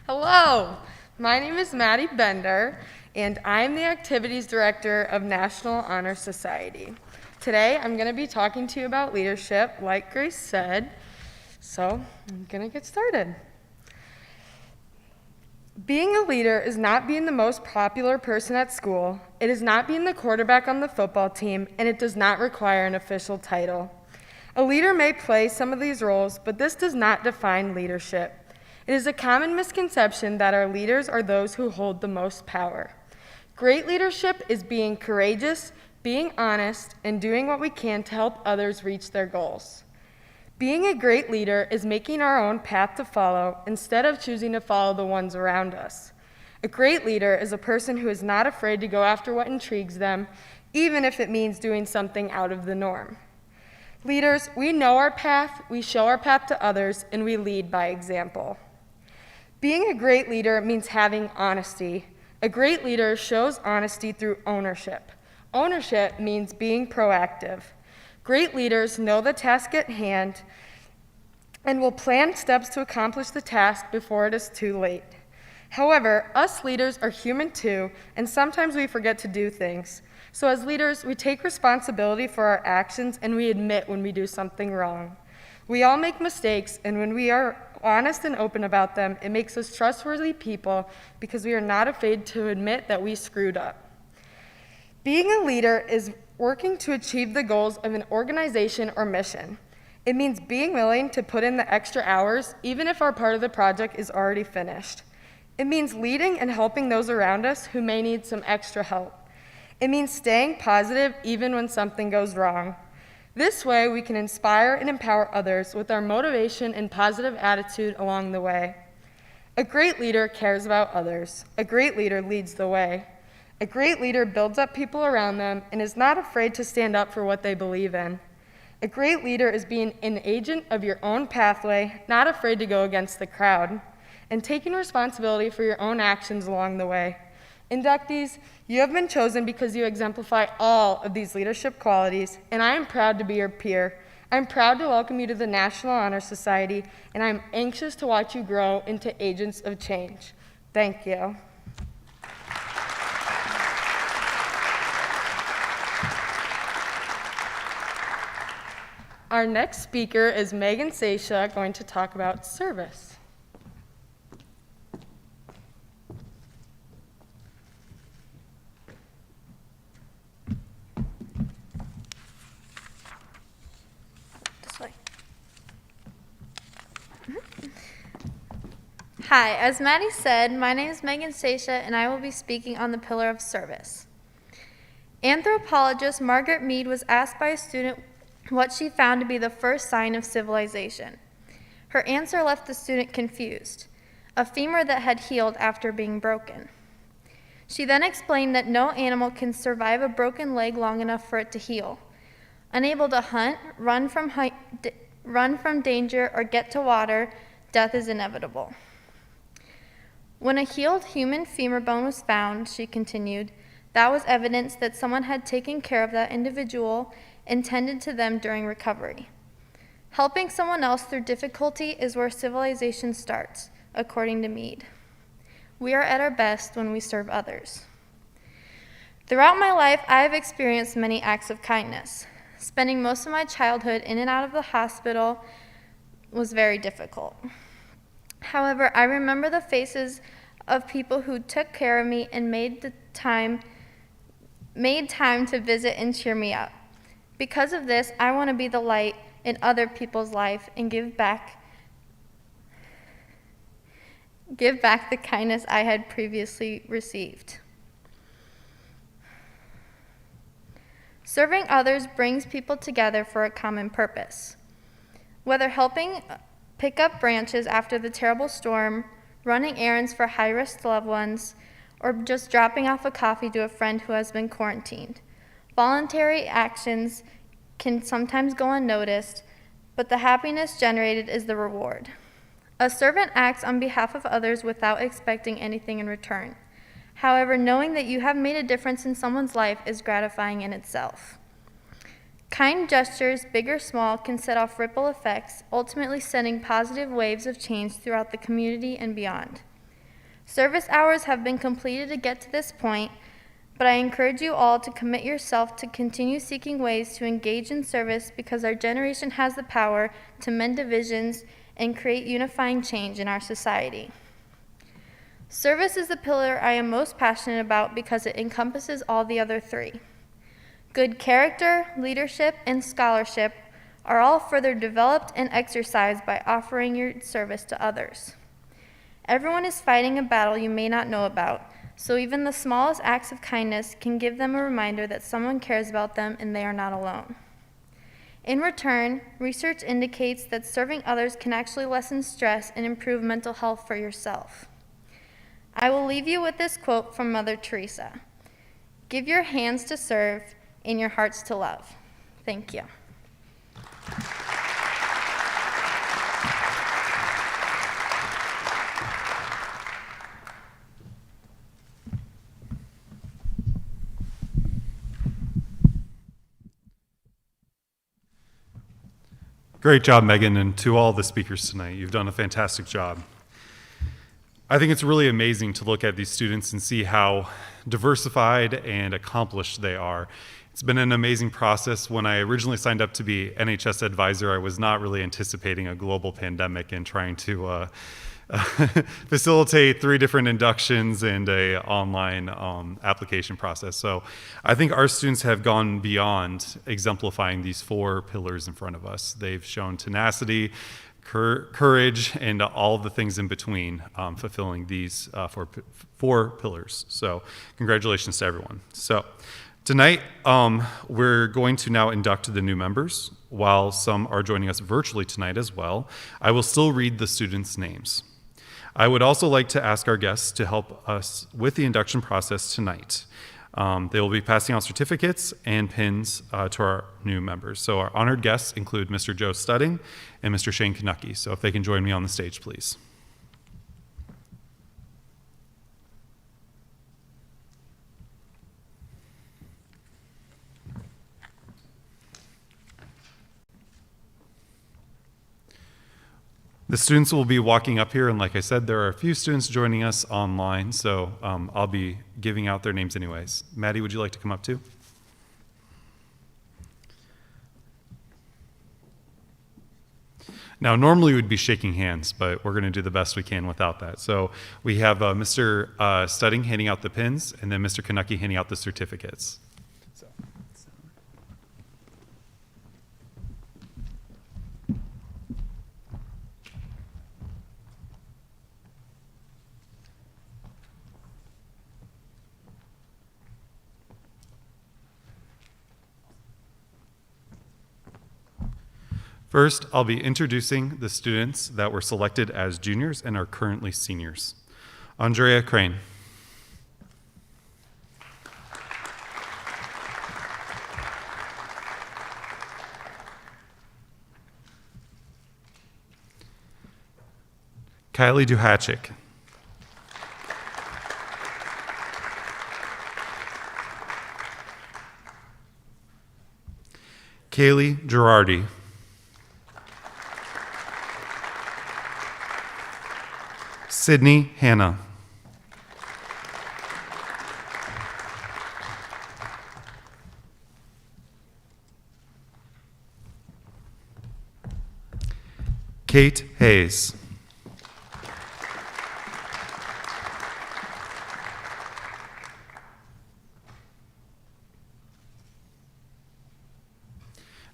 Hello, my name is Maddie Bender, and I'm the Activities Director of National Honor Society. Today, I'm going to be talking to you about leadership, like Grace said, so I'm going to get started. Being a leader is not being the most popular person at school, it is not being the quarterback on the football team, and it does not require an official title. A leader may play some of these roles, but this does not define leadership. It is a common misconception that our leaders are those who hold the most power. Great leadership is being courageous, being honest, and doing what we can to help others reach their goals. Being a great leader is making our own path to follow instead of choosing to follow the ones around us. A great leader is a person who is not afraid to go after what intrigues them, even if it means doing something out of the norm. Leaders, we know our path, we show our path to others, and we lead by example. Being a great leader means having honesty. A great leader shows honesty through ownership. Ownership means being proactive. Great leaders know the task at hand and will plan steps to accomplish the task before it is too late. However, us leaders are human too, and sometimes we forget to do things. So as leaders, we take responsibility for our actions and we admit when we do something wrong. We all make mistakes, and when we are honest and open about them, it makes us trustworthy people because we are not afraid to admit that we screwed up. Being a leader is working to achieve the goals of an organization or mission. It means being willing to put in the extra hours, even if our part of the project is already finished. It means leading and helping those around us who may need some extra help. It means staying positive even when something goes wrong. This way, we can inspire and empower others with our motivation and positive attitude along the way. A great leader cares about others. A great leader leads the way. A great leader builds up people around them and is not afraid to stand up for what they believe in. A great leader is being an agent of your own pathway, not afraid to go against the crowd, and taking responsibility for your own actions along the way. Inductees, you have been chosen because you exemplify all of these leadership qualities, and I am proud to be your peer. I'm proud to welcome you to the National Honor Society, and I'm anxious to watch you grow into agents of change. Thank you. Our next speaker is Megan Seisha, going to talk about service. This way. Hi, as Maddie said, my name is Megan Seisha, and I will be speaking on the pillar of service. Anthropologist Margaret Mead was asked by a student what she found to be the first sign of civilization. Her answer left the student confused: a femur that had healed after being broken. She then explained that no animal can survive a broken leg long enough for it to heal. Unable to hunt, run from danger, or get to water, death is inevitable. When a healed human femur bone was found, she continued, that was evidence that someone had taken care of that individual and tended to them during recovery. Helping someone else through difficulty is where civilization starts, according to Mead. We are at our best when we serve others. Throughout my life, I have experienced many acts of kindness. Spending most of my childhood in and out of the hospital was very difficult. However, I remember the faces of people who took care of me and made time to visit and cheer me up. Because of this, I want to be the light in other people's life and give back the kindness I had previously received. Serving others brings people together for a common purpose. Whether helping pick up branches after the terrible storm, running errands for high-risk loved ones, or just dropping off a coffee to a friend who has been quarantined. Voluntary actions can sometimes go unnoticed, but the happiness generated is the reward. A servant acts on behalf of others without expecting anything in return. However, knowing that you have made a difference in someone's life is gratifying in itself. Kind gestures, big or small, can set off ripple effects, ultimately sending positive waves of change throughout the community and beyond. Service hours have been completed to get to this point, but I encourage you all to commit yourself to continue seeking ways to engage in service because our generation has the power to mend divisions and create unifying change in our society. Service is the pillar I am most passionate about because it encompasses all the other three. Good character, leadership, and scholarship are all further developed and exercised by offering your service to others. Everyone is fighting a battle you may not know about, so even the smallest acts of kindness can give them a reminder that someone cares about them and they are not alone. In return, research indicates that serving others can actually lessen stress and improve mental health for yourself. I will leave you with this quote from Mother Teresa: "Give your hands to serve and your hearts to love." Thank you. Great job, Megan, and to all the speakers tonight. You've done a fantastic job. I think it's really amazing to look at these students and see how diversified and accomplished they are. It's been an amazing process. When I originally signed up to be NHS advisor, I was not really anticipating a global pandemic and trying to facilitate 3 different inductions and a online application process. So I think our students have gone beyond exemplifying these 4 pillars in front of us. They've shown tenacity, courage, and all the things in between, fulfilling these 4 pillars. So congratulations to everyone. So tonight, we're going to now induct the new members. While some are joining us virtually tonight as well, I will still read the students' names. I would also like to ask our guests to help us with the induction process tonight. They will be passing out certificates and pins to our new members. So our honored guests include Mr. Joe Studding and Mr. Shane Kanucky. So if they can join me on the stage, please. The students will be walking up here, and like I said, there are a few students joining us online, so I'll be giving out their names anyways. Maddie, would you like to come up too? Now, normally we'd be shaking hands, but we're going to do the best we can without that. So we have Mr. Studding handing out the pins, and then Mr. Kanucky handing out the certificates. First, I'll be introducing the students that were selected as juniors and are currently seniors. Andrea Crane. Kylie Duhachik. Kaylee Girardi. Sydney Hanna. Kate Hayes.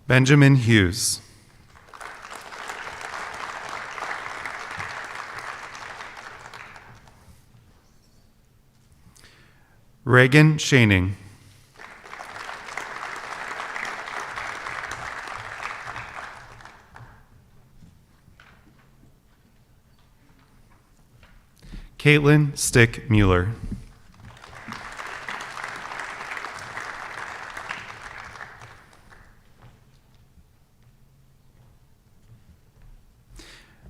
Benjamin Hughes. Reagan Shaning. Caitlin Stick Mueller.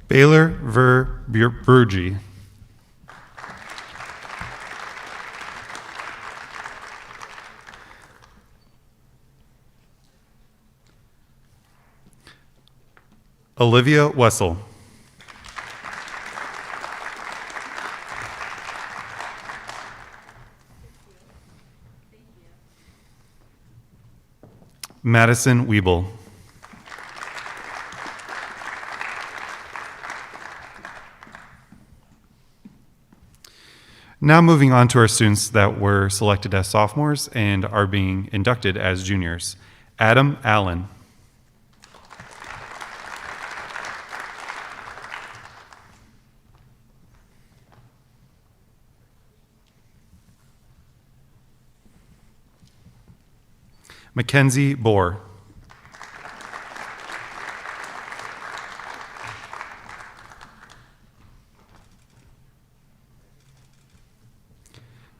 Baylor Ver Burgi. Olivia Wessel. Madison Wiebel. Now moving on to our students that were selected as sophomores and are being inducted as juniors. Adam Allen. Mackenzie Bohr.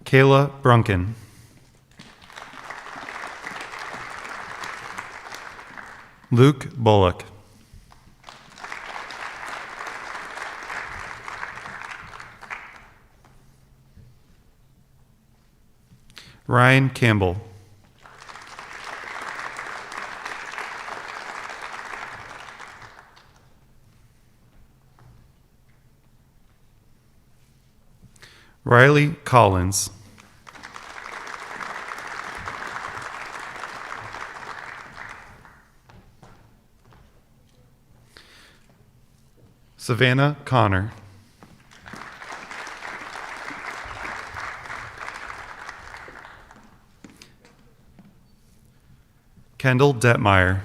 Kayla Brunken. Luke Bullock. Ryan Campbell. Riley Collins. Savannah Connor. Kendall Detmeyer.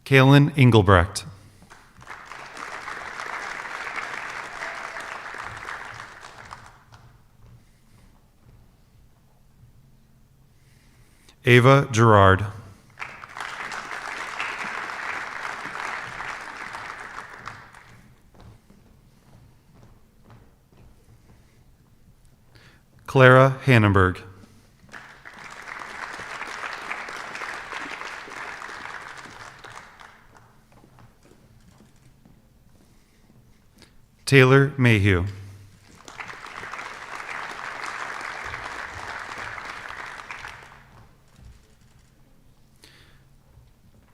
Kaylin Engelbrecht. Ava Gerard. Clara Hannenberg. Taylor Mayhew.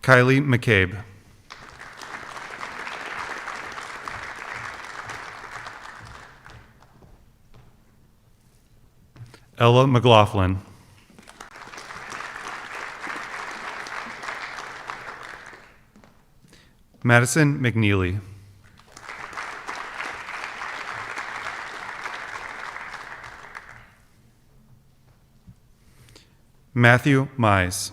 Kylie McCabe. Ella McLaughlin. Madison McNeely. Matthew Mize.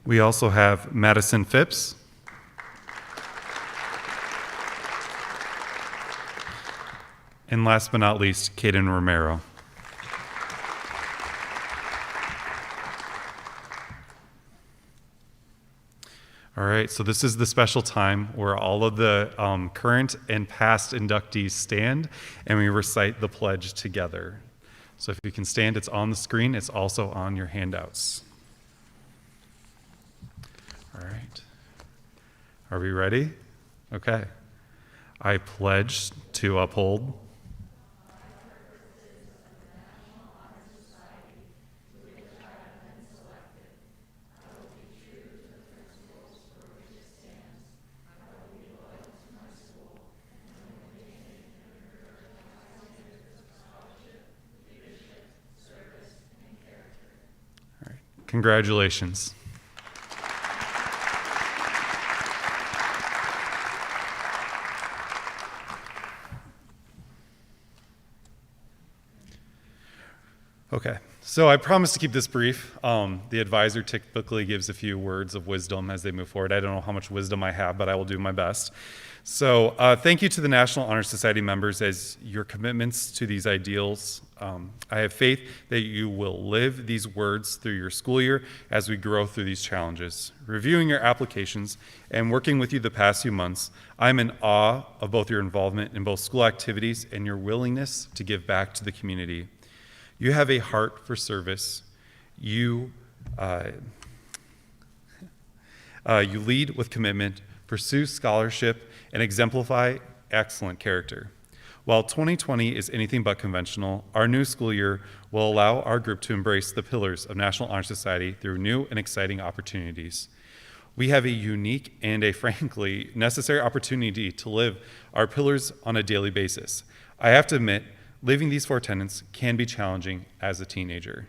We also have Madison Phipps. And last but not least, Kaden Romero. All right, so this is the special time where all of the current and past inductees stand and we recite the pledge together. So if you can stand, it's on the screen. It's also on your handouts. All right. Are we ready? Okay. I pledge to uphold Congratulations. Okay, so I promise to keep this brief. The advisor typically gives a few words of wisdom as they move forward. I don't know how much wisdom I have, but I will do my best. So thank you to the National Honor Society members as your commitments to these ideals. I have faith that you will live these words through your school year as we grow through these challenges. Reviewing your applications and working with you the past few months, I'm in awe of both your involvement in both school activities and your willingness to give back to the community. You have a heart for service. You You lead with commitment, pursue scholarship, and exemplify excellent character. While 2020 is anything but conventional, our new school year will allow our group to embrace the pillars of National Honor Society through new and exciting opportunities. We have a unique and a frankly necessary opportunity to live our pillars on a daily basis. I have to admit, living these 4 tenets can be challenging as a teenager.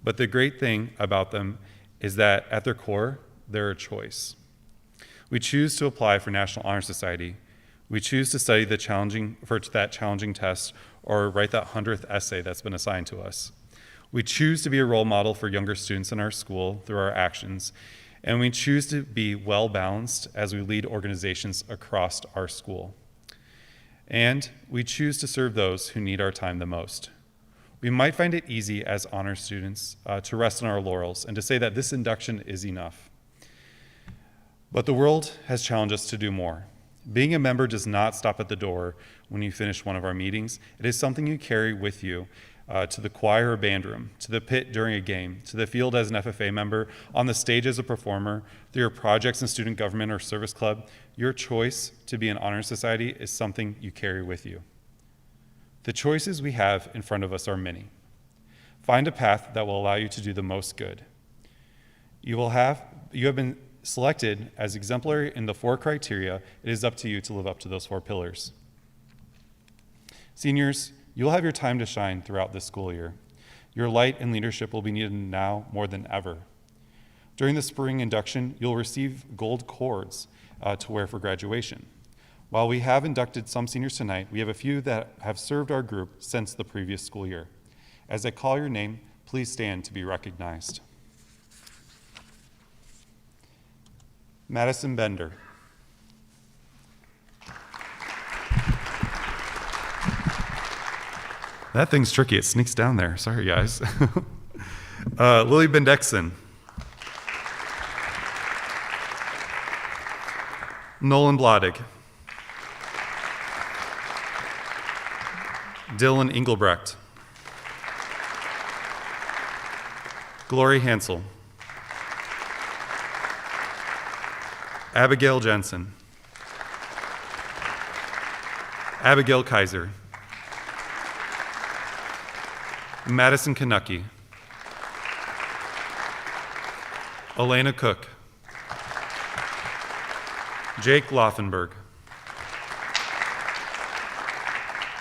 But the great thing about them is that at their core, they're a choice. We choose to apply for National Honor Society. We choose to study that challenging test or write that 100th essay that's been assigned to us. We choose to be a role model for younger students in our school through our actions, and we choose to be well-balanced as we lead organizations across our school. And we choose to serve those who need our time the most. We might find it easy as honor students to rest on our laurels and to say that this induction is enough. But the world has challenged us to do more. Being a member does not stop at the door when you finish one of our meetings. It is something you carry with you to the choir or band room, to the pit during a game, to the field as an FFA member, on the stage as a performer, through your projects in student government or service club. Your choice to be an honor society is something you carry with you. The choices we have in front of us are many. Find a path that will allow you to do the most good. You have been selected as exemplary in the 4 criteria. It is up to you to live up to those 4 pillars. Seniors, you'll have your time to shine throughout this school year. Your light and leadership will be needed now more than ever. During the spring induction, you'll receive gold cords to wear for graduation. While we have inducted some seniors tonight, we have a few that have served our group since the previous school year. As I call your name, please stand to be recognized. Madison Bender. That thing's tricky. It sneaks down there. Sorry, guys. Lily Bendexson. Nolan Blodig. Dylan Engelbrecht. Glory Hansel. Abigail Jensen. Abigail Kaiser. Madison Kanucky. Elena Cook. Jake Laufenberg.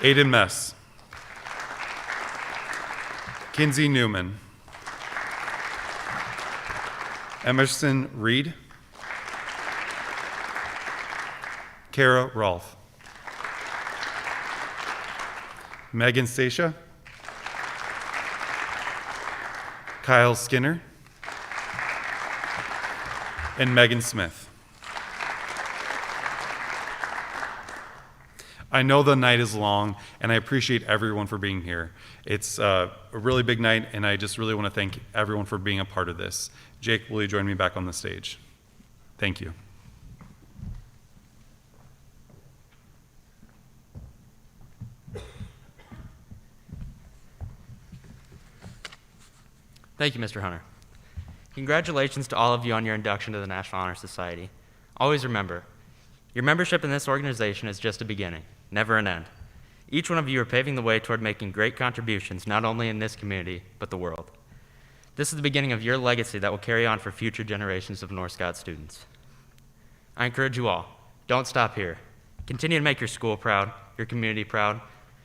Aiden Mess. Kinsey Newman. Emerson Reed. Kara Rolfe. Megan Stacia. Kyle Skinner. And Megan Smith. I know the night is long, and I appreciate everyone for being here. It's a really big night, and I just really want to thank everyone for being a part of this. Jake, will you join me back on the stage? Thank you. Thank you, Mr. Hunter. Congratulations to all of you on your induction to the National Honor Society. Always remember, your membership in this organization is just a beginning, never an end. Each one of you are paving the way toward making great contributions, not only in this community, but the world. This is the beginning of your legacy that will carry on for future generations of North Scott students. I encourage you all, don't stop here. Continue to make your school proud, your community proud,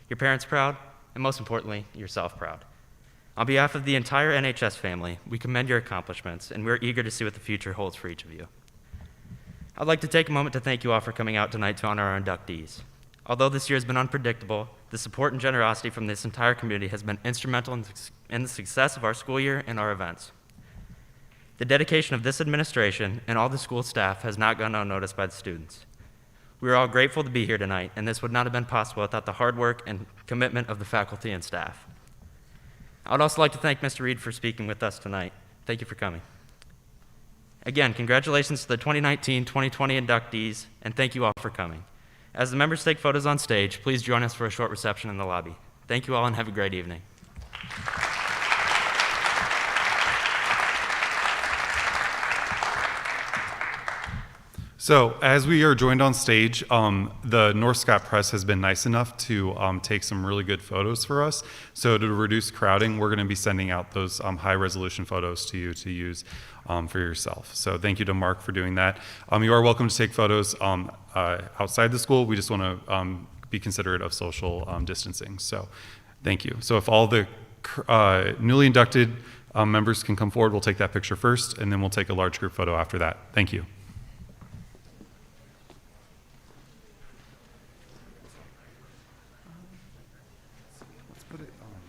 your parents proud, and most importantly, yourself proud. On behalf of the entire NHS family, we commend your accomplishments, and we're eager to see what the future holds for each of you. I'd like to take a moment to thank you all for coming out tonight to honor our inductees. Although this year has been unpredictable, the support and generosity from this entire community has been instrumental in the success of our school year and our events. The dedication of this administration and all the school staff has not gone unnoticed by the students. We are all grateful to be here tonight, and this would not have been possible without the hard work and commitment of the faculty and staff. I would also like to thank Mr. Reed for speaking with us tonight. Thank you for coming. Again, congratulations to the 2019-2020 inductees, and thank you all for coming. As the members take photos on stage, please join us for a short reception in the lobby. Thank you all and have a great evening. So as we are joined on stage, the North Scott Press has been nice enough to take some really good photos for us. So to reduce crowding, we're going to be sending out those high resolution photos to you to use for yourself. So thank you to Mark for doing that. You are welcome to take photos outside the school. We just want to be considerate of social distancing. So thank you. So if all the newly inducted members can come forward, we'll take that picture first, and then we'll take a large group photo after that. Thank you.